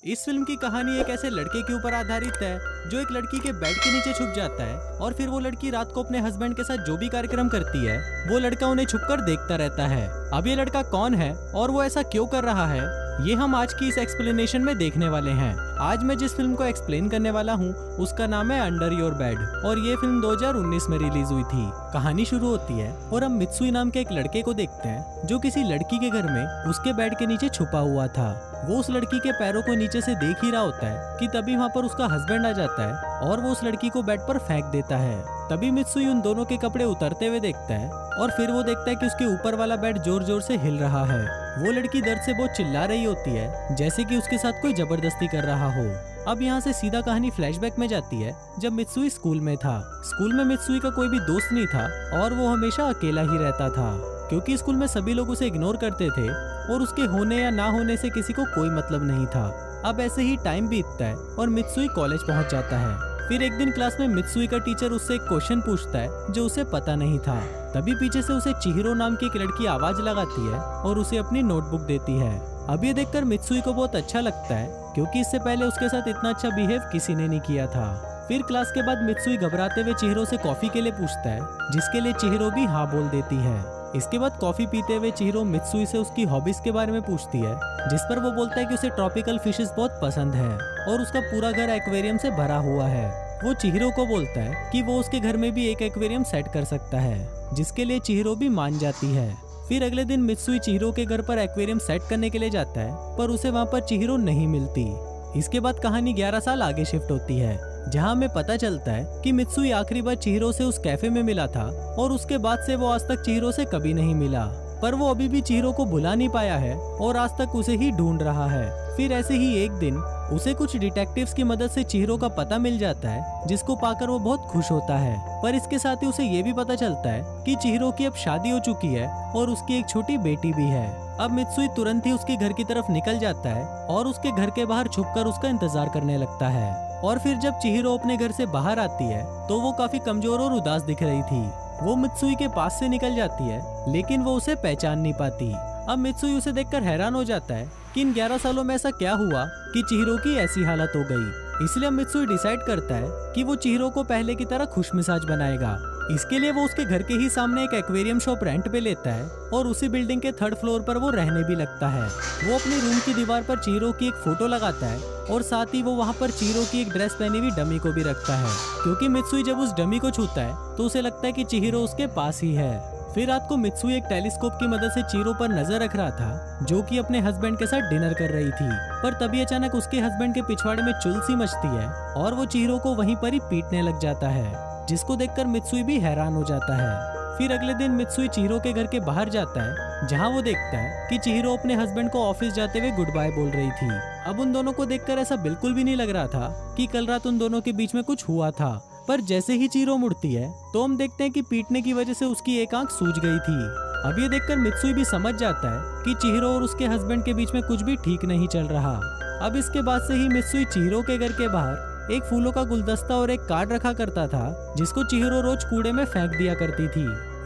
इस फिल्म की कहानी एक ऐसे लड़के के ऊपर आधारित है जो एक लड़की के बेड के नीचे छुप जाता है और फिर वो लड़की रात को अपने हस्बैंड के साथ जो भी कार्यक्रम करती है वो लड़का उन्हें छुपकर देखता रहता है। अब ये लड़का कौन है और वो ऐसा क्यों कर रहा है, ये हम आज की इस एक्सप्लेनेशन में देखने वाले हैं। आज मैं जिस फिल्म को एक्सप्लेन करने वाला हूँ उसका नाम है अंडर योर बेड और ये फिल्म 2019 में रिलीज हुई थी। कहानी शुरू होती है और हम मित्सुई नाम के एक लड़के को देखते हैं जो किसी लड़की के घर में उसके बेड के नीचे छुपा हुआ था। वो उस लड़की के पैरों को नीचे से देख ही रहा होता है कि तभी वहाँ पर उसका हस्बैंड आ जाता है और वो उस लड़की को बेड पर फेंक देता है। तभी मित्सुई उन दोनों के कपड़े उतरते हुए देखता है और फिर वो देखता है कि उसके ऊपर वाला बेड जोर जोर से हिल रहा है। वो लड़की दर्द से बहुत चिल्ला रही होती है जैसे कि उसके साथ कोई जबरदस्ती कर रहा हो। अब यहाँ से सीधा कहानी फ्लैशबैक में जाती है जब मित्सुई स्कूल में था। स्कूल में मित्सुई का कोई भी दोस्त नहीं था और वो हमेशा अकेला ही रहता था क्योंकि स्कूल में सभी लोग उसे इग्नोर करते थे और उसके होने या ना होने से किसी को कोई मतलब नहीं था। अब ऐसे ही टाइम बीतता है और मित्सुई कॉलेज पहुंच जाता है। फिर एक दिन क्लास में मित्सुई का टीचर उससे एक क्वेश्चन पूछता है जो उसे पता नहीं था। तभी पीछे से उसे चिहिरो नाम की एक लड़की आवाज लगाती है और उसे अपनी नोटबुक देती है। अब ये देखकर मित्सुई को बहुत अच्छा लगता है क्योंकि इससे पहले उसके साथ इतना अच्छा बिहेव किसी ने नहीं किया था। फिर क्लास के बाद मित्सुई घबराते हुए चिहिरो से कॉफी के लिए पूछता है जिसके लिए चिहिरो भी हाँ बोल देती है। इसके बाद कॉफी पीते हुए चिहिरो मित्सुई से उसकी हॉबीज के बारे में पूछती है जिस पर वो बोलता है कि उसे ट्रॉपिकल फिशेस बहुत पसंद है और उसका पूरा घर एक्वेरियम से भरा हुआ है। वो चिहिरो को बोलता है कि वो उसके घर में भी एक एक्वेरियम सेट कर सकता है जिसके लिए चिहिरो भी मान जाती है। फिर अगले दिन मित्सुई चिहिरो के घर पर एक्वेरियम सेट करने के लिए जाता है पर उसे वहाँ पर चिहिरो नहीं मिलती। इसके बाद कहानी 11 साल आगे शिफ्ट होती है जहाँ हमें पता चलता है कि मित्सुई आखिरी बार चिहिरो से उस कैफे में मिला था और उसके बाद से वो आज तक चिहिरो से कभी नहीं मिला। पर वो अभी भी चिहिरो को भुला नहीं पाया है और आज तक उसे ही ढूंढ रहा है। फिर ऐसे ही एक दिन उसे कुछ डिटेक्टिव्स की मदद से चिहिरो का पता मिल जाता है जिसको पाकर वो बहुत खुश होता है। पर इसके साथ ही उसे ये भी पता चलता है कि चिहिरो की अब शादी हो चुकी है और उसकी एक छोटी बेटी भी है। अब मित्सुई तुरंत ही उसके घर की तरफ निकल जाता है और उसके घर के बाहर छुपकर उसका इंतजार करने लगता है। और फिर जब चिहिरो अपने घर से बाहर आती है तो वो काफी कमजोर और उदास दिख रही थी। वो मित्सुई के पास से निकल जाती है लेकिन वो उसे पहचान नहीं पाती। अब मित्सुई उसे देखकर हैरान हो जाता है कि इन 11 सालों में ऐसा क्या हुआ कि चिहिरो की ऐसी हालत हो गई। इसलिए मित्सुई डिसाइड करता है कि वो चिहिरो को पहले की तरह खुशमिजाज बनाएगा। इसके लिए वो उसके घर के ही सामने एक एक्वेरियम शॉप रेंट पे लेता है और उसी बिल्डिंग के 3rd फ्लोर पर वो रहने भी लगता है। वो अपने रूम की दीवार पर चिहिरो की एक फोटो लगाता है और साथ ही वो वहाँ पर चिहिरो की एक ड्रेस पहनी हुई डमी को भी रखता है क्योंकि मित्सुई जब उस डमी को छूता है तो उसे लगता है कि चिहिरो उसके पास ही है। फिर रात को मित्सुई एक टेलीस्कोप की मदद से चिहिरो पर नजर रख रहा था जो कि अपने हस्बैंड के साथ डिनर कर रही थी। पर तभी अचानक उसके हस्बैंड के पिछवाड़े में चुल सी मचती है और वो चिहिरो को वहीं पर ही पीटने लग जाता है जिसको देखकर मित्सुई भी हैरान हो जाता है। फिर अगले दिन मित्सुई चिहिरो के घर के बाहर जाता है जहाँ वो देखता है कि चिहिरो अपने हस्बैंड को ऑफिस जाते हुए गुड बाय बोल रही थी। अब उन दोनों को देखकर ऐसा बिल्कुल भी नहीं लग रहा था कि कल रात उन दोनों के बीच में कुछ हुआ था। पर जैसे ही चिहिरो मुड़ती है तो हम देखते हैं कि पीटने की वजह से उसकी एक आंख सूज गई थी। अब ये देखकर मित्सुई भी समझ जाता है कि चिहिरो और उसके हस्बैंड के बीच में कुछ भी ठीक नहीं चल रहा। अब इसके बाद से ही मित्सुई चिहिरो के घर के बाहर एक फूलों का गुलदस्ता और एक कार्ड रखा करता था जिसको चिहिरो रोज कूड़े में फेंक दिया करती थी।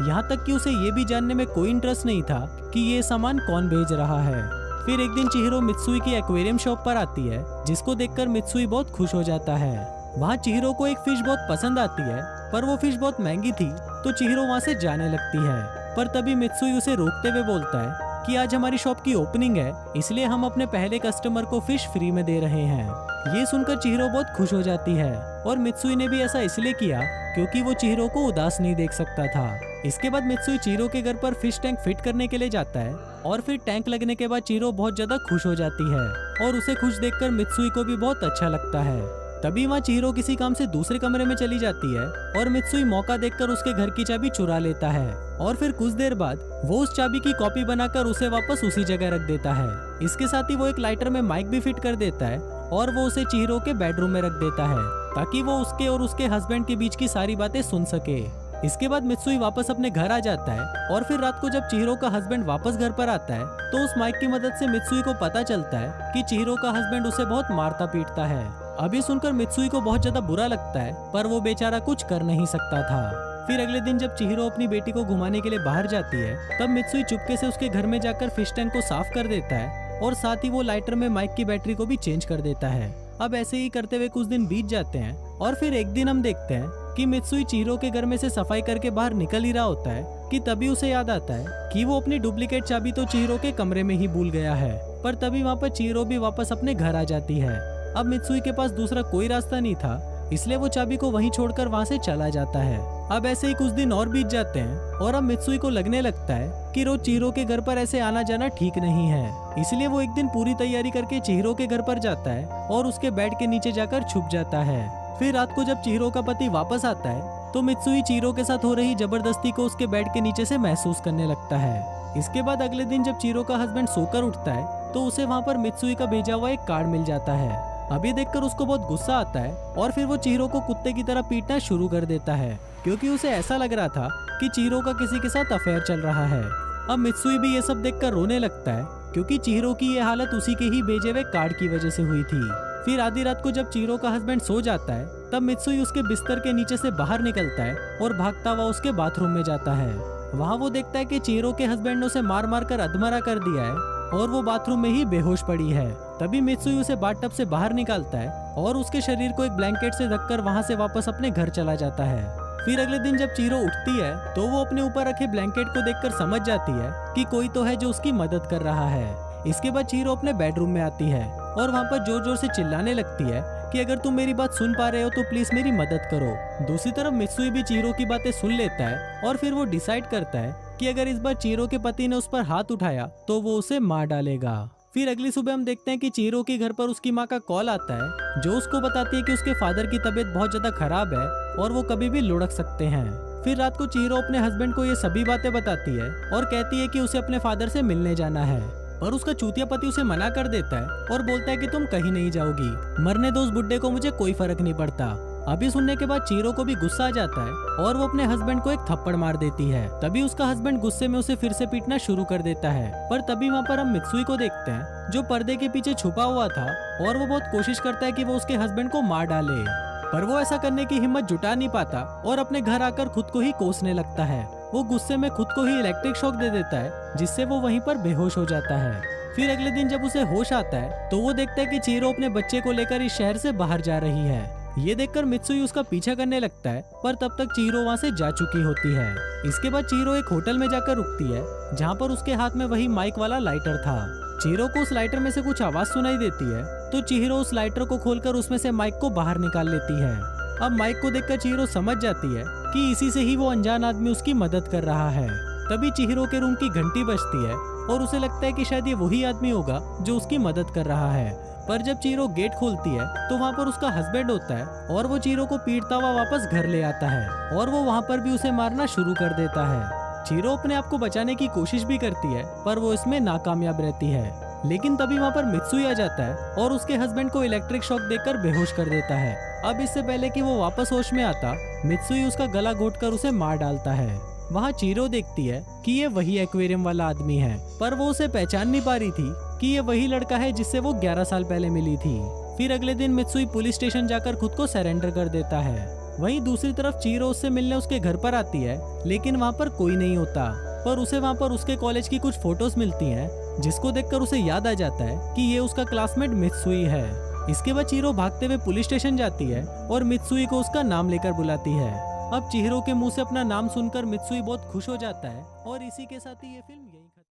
यहाँ तक कि उसे ये भी जानने में कोई इंटरेस्ट नहीं था कि ये सामान कौन भेज रहा है। फिर एक दिन चिहिरो मित्सुई की एक्वेरियम शॉप पर आती है जिसको देखकर मित्सुई बहुत खुश हो जाता है। वहाँ चिहिरो को एक फिश बहुत पसंद आती है पर वो फिश बहुत महंगी थी तो चिहिरो वहाँ से जाने लगती है। पर तभी मित्सुई उसे रोकते हुए बोलता है कि आज हमारी शॉप की ओपनिंग है इसलिए हम अपने पहले कस्टमर को फिश फ्री में दे रहे हैं। ये सुनकर चिहिरो बहुत खुश हो जाती है और मित्सुई ने भी ऐसा इसलिए किया क्योंकि वो चिहिरो को उदास नहीं देख सकता था। इसके बाद मित्सुई चिहिरो के घर पर फिश टैंक फिट करने के लिए जाता है और फिर टैंक लगने के बाद चिहिरो बहुत ज्यादा खुश हो जाती है और उसे खुश देखकर मित्सुई को भी बहुत अच्छा लगता है। तभी वहाँ चिहिरो किसी काम से दूसरे कमरे में चली जाती है और मित्सुई मौका देखकर उसके घर की चाबी चुरा लेता है और फिर कुछ देर बाद वो उस चाबी की कॉपी बनाकर उसे वापस उसी जगह रख देता है। इसके साथ ही वो एक लाइटर में माइक भी फिट कर देता है और वो उसे चिहिरो के बेडरूम में रख देता है ताकि वो उसके और उसके हस्बैंड के बीच की सारी बातें सुन सके। इसके बाद मित्सुई वापस अपने घर आ जाता है और फिर रात को जब चिहिरो का हस्बैंड वापस घर पर आता है तो उस माइक की मदद से मित्सुई को पता चलता है कि चिहिरो का हस्बैंड उसे बहुत मारता पीटता है। अभी सुनकर मित्सुई को बहुत ज्यादा बुरा लगता है पर वो बेचारा कुछ कर नहीं सकता था। फिर अगले दिन जब चिहिरो अपनी बेटी को घुमाने के लिए बाहर जाती है तब मित्सुई चुपके से उसके घर में जाकर फिश टैंक को साफ कर देता है और साथ ही वो लाइटर में माइक की बैटरी को भी चेंज कर देता है। अब ऐसे ही करते हुए कुछ दिन बीत जाते हैं और फिर एक दिन हम देखते हैं कि मित्सुई चिहिरो के घर में से सफाई करके बाहर निकल ही रहा होता है कि तभी उसे याद आता है कि वो अपनी डुप्लीकेट चाबी तो चिहिरो के कमरे में ही भूल गया है। पर तभी वहाँ पर चिहिरो भी वापस अपने घर आ जाती है। अब मित्सुई के पास दूसरा कोई रास्ता नहीं था, इसलिए वो चाबी को वहीं छोड़कर वहाँ से चला जाता है। अब ऐसे ही कुछ दिन और बीत जाते हैं और अब मित्सुई को लगने लगता है कि रोज चिहिरो के घर पर ऐसे आना जाना ठीक नहीं है। इसलिए वो एक दिन पूरी तैयारी करके चिहिरो के घर पर जाता है और उसके बेड के नीचे जाकर छुप जाता है। फिर रात को जब चिहिरो का पति वापस आता है तो मित्सुई चिहिरो के साथ हो रही जबरदस्ती को उसके बेड के नीचे से महसूस करने लगता है। इसके बाद अगले दिन जब चिहिरो का हस्बैंड सोकर उठता है तो उसे वहाँ पर मित्सुई का भेजा हुआ एक कार्ड मिल जाता है। अब ये देखकर उसको बहुत गुस्सा आता है और फिर वो चिहिरो को कुत्ते की तरह पीटना शुरू कर देता है, क्योंकि उसे ऐसा लग रहा था कि चिहिरो का किसी के साथ अफेयर चल रहा है। अब मित्सुई भी ये सब देखकर रोने लगता है, क्योंकि चिहिरो की ये हालत उसी के ही भेजे हुए कार्ड की वजह से हुई थी। फिर आधी रात को जब चिहिरो का हस्बैंड सो जाता है तब मित्सुई उसके बिस्तर के नीचे से बाहर निकलता है और भागता हुआ उसके बाथरूम में जाता है। वहाँ वो देखता है कि चिहिरो के हस्बैंड ने उसे मार मार कर अधमरा कर दिया है और वो बाथरूम में ही बेहोश पड़ी है। तभी मित्सुई उसे बाथटब से बाहर निकालता है और उसके शरीर को एक ब्लैंकेट से ढककर वहाँ से वापस अपने घर चला जाता है। फिर अगले दिन जब चिहिरो उठती है तो वो अपने ऊपर रखे ब्लैंकेट को देखकर समझ जाती है कि कोई तो है जो उसकी मदद कर रहा है। इसके बाद चिहिरो अपने बेडरूम में आती है और वहाँ पर जोर जोर से चिल्लाने लगती है कि अगर तुम मेरी बात सुन पा रहे हो तो प्लीज मेरी मदद करो। दूसरी तरफ मित्सुई भी चिहिरो की बातें सुन लेता है और फिर वो डिसाइड करता है कि अगर इस बार चिहिरो के पति ने उस पर हाथ उठाया तो वो उसे मार डालेगा। फिर अगली सुबह हम देखते हैं कि चिहिरो के घर पर उसकी माँ का कॉल आता है जो उसको बताती है कि उसके फादर की तबीयत बहुत ज्यादा खराब है और वो कभी भी लुढ़क सकते हैं। फिर रात को चिहिरो अपने हस्बैंड को ये सभी बातें बताती है और कहती है कि उसे अपने फादर से मिलने जाना है, पर उसका चूतिया पति उसे मना कर देता है और बोलता है कि तुम कहीं नहीं जाओगी, मरने दो उस बुड्ढे को, मुझे कोई फर्क नहीं पड़ता। अभी सुनने के बाद चिहिरो को भी गुस्सा आ जाता है और वो अपने हस्बैंड को एक थप्पड़ मार देती है। तभी उसका हस्बैंड गुस्से में उसे फिर से पीटना शुरू कर देता है। पर तभी वहाँ पर हम मित्सुई को देखते हैं जो पर्दे के पीछे छुपा हुआ था और वो बहुत कोशिश करता है कि वो उसके हस्बैंड को मार डाले, पर वो ऐसा करने की हिम्मत जुटा नहीं पाता और अपने घर आकर खुद को ही कोसने लगता है। वो गुस्से में खुद को ही इलेक्ट्रिक शॉक दे देता है जिससे वो वहीं पर बेहोश हो जाता है। फिर अगले दिन जब उसे होश आता है तो वो देखता है कि चिहिरो अपने बच्चे को लेकर इस शहर से बाहर जा रही है। ये देखकर मित्सुई उसका पीछा करने लगता है, पर तब तक चिहिरो वहाँ से जा चुकी होती है। इसके बाद चिहिरो एक होटल में जाकर रुकती है जहाँ पर उसके हाथ में वही माइक वाला लाइटर था। चिहिरो को उस लाइटर में से कुछ आवाज सुनाई देती है तो चिहिरो उस लाइटर को खोलकर उसमें से माइक को बाहर निकाल लेती है। अब माइक को देखकर चिहिरो समझ जाती है कि इसी से ही वो अनजान आदमी उसकी मदद कर रहा है। तभी चिहिरो के रूम की घंटी बजती है और उसे लगता है कि शायद ये वही आदमी होगा जो उसकी मदद कर रहा है। पर जब चिहिरो गेट खोलती है तो वहाँ पर उसका हस्बैंड होता है और वो चिहिरो को पीटता हुआ वापस घर ले आता है और वो वहाँ पर भी उसे मारना शुरू कर देता है। चिहिरो अपने आप को बचाने की कोशिश भी करती है पर वो इसमें नाकामयाब रहती है। लेकिन तभी वहाँ पर मित्सुई आ जाता है और उसके हस्बैंड को इलेक्ट्रिक शॉक देकर बेहोश कर देता है। अब इससे पहले कि वो वापस होश में आता, मित्सुई उसका गला घोटकर उसे मार डालता है। वहाँ चिहिरो देखती है कि ये वही एक्वेरियम वाला आदमी है, पर वो उसे पहचान नहीं पा रही थी कि ये वही लड़का है जिससे वो 11 साल पहले मिली थी। फिर अगले दिन मित्सुई पुलिस स्टेशन जाकर खुद को सरेंडर कर देता है। वहीं दूसरी तरफ चिहिरो उससे मिलने उसके घर पर आती है, लेकिन वहाँ पर कोई नहीं होता, पर उसे वहाँ पर उसके कॉलेज की कुछ फोटोज मिलती हैं जिसको देखकर उसे याद आ जाता है कि ये उसका क्लासमेट मित्सुई है। इसके बाद चिहिरो भागते हुए पुलिस स्टेशन जाती है और मित्सुई को उसका नाम लेकर बुलाती है। अब चिहिरो के मुंह से अपना नाम सुनकर मित्सुई बहुत खुश हो जाता है और इसी के साथ ही ये फिल्म